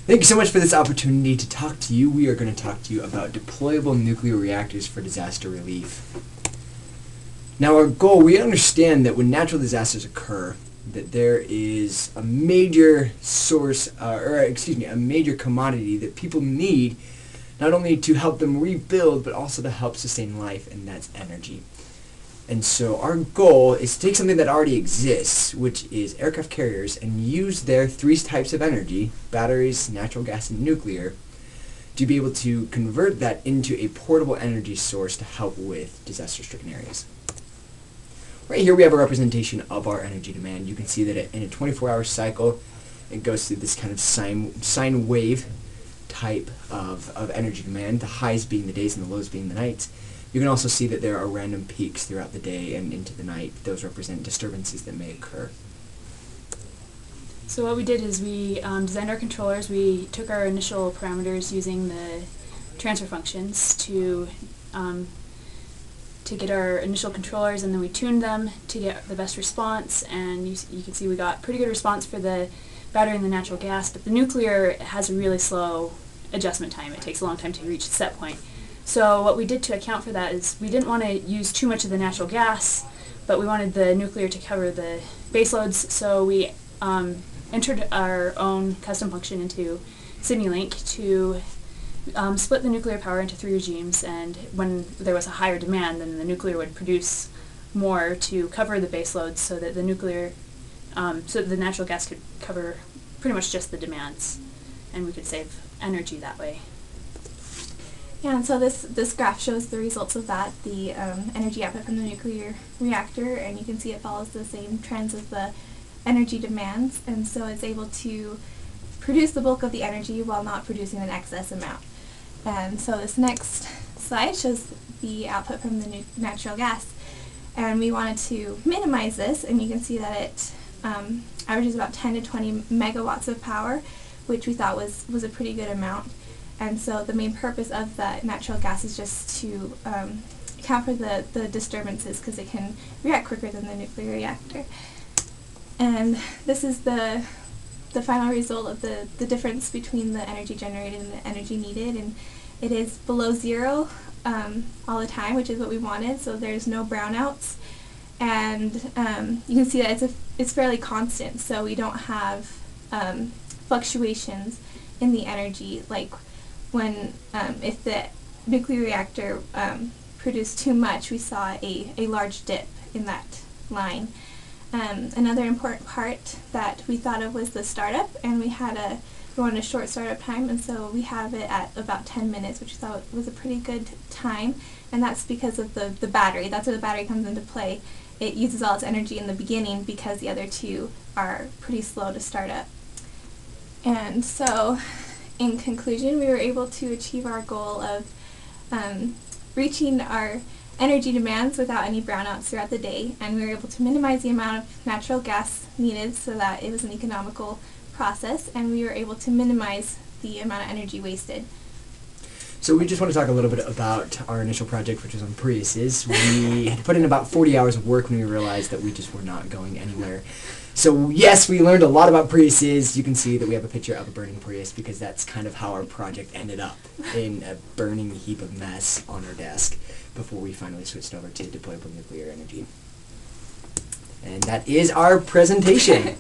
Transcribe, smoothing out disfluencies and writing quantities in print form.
Thank you so much for this opportunity to talk to you. We are going to talk to you about deployable nuclear reactors for disaster relief. Now our goal, we understand that when natural disasters occur, that there is a major source, a major commodity that people need not only to help them rebuild, but also to help sustain life, and that's energy. And so our goal is to take something that already exists, which is aircraft carriers, and use their three types of energy, batteries, natural gas, and nuclear, to be able to convert that into a portable energy source to help with disaster-stricken areas. Right here we have a representation of our energy demand. You can see that in a 24-hour cycle, it goes through this kind of sine wave type of energy demand, the highs being the days and the lows being the nights. You can also see that there are random peaks throughout the day and into the night. Those represent disturbances that may occur. So what we did is we designed our controllers. We took our initial parameters using the transfer functions to get our initial controllers, and then we tuned them to get the best response. And you can see we got pretty good response for the battery and the natural gas, but the nuclear has a really slow adjustment time. It takes a long time to reach the set point. So what we did to account for that is we didn't want to use too much of the natural gas, but we wanted the nuclear to cover the base loads, so we entered our own custom function into Simulink to split the nuclear power into three regimes, and when there was a higher demand, then the nuclear would produce more to cover the base loads so that the nuclear, so that the natural gas could cover pretty much just the demands, and we could save energy that way. Yeah, and so this graph shows the results of that, the energy output from the nuclear reactor, and you can see it follows the same trends as the energy demands, and so it's able to produce the bulk of the energy while not producing an excess amount. And so this next slide shows the output from the natural gas, and we wanted to minimize this, and you can see that it averages about 10 to 20 megawatts of power, which we thought was a pretty good amount. And so the main purpose of the natural gas is just to account for the disturbances, because it can react quicker than the nuclear reactor. And this is the final result of the difference between the energy generated and the energy needed, and it is below zero all the time, which is what we wanted, so there's no brownouts. And you can see that it's fairly constant, so we don't have fluctuations in the energy, like when if the nuclear reactor produced too much, we saw a large dip in that line. Another important part that we thought of was the startup, and we wanted a short startup time, and so we have it at about 10 minutes, which we thought was a pretty good time, and that's because of the battery. That's where the battery comes into play. It uses all its energy in the beginning because the other two are pretty slow to start up. And so, in conclusion, we were able to achieve our goal of reaching our energy demands without any brownouts throughout the day, and we were able to minimize the amount of natural gas needed so that it was an economical process, and we were able to minimize the amount of energy wasted. So we just want to talk a little bit about our initial project, which was on Priuses. We had put in about 40 hours of work when we realized that we just were not going anywhere. So yes, we learned a lot about Priuses. You can see that we have a picture of a burning Prius, because that's kind of how our project ended up, in a burning heap of mess on our desk before we finally switched over to deployable nuclear energy. And that is our presentation.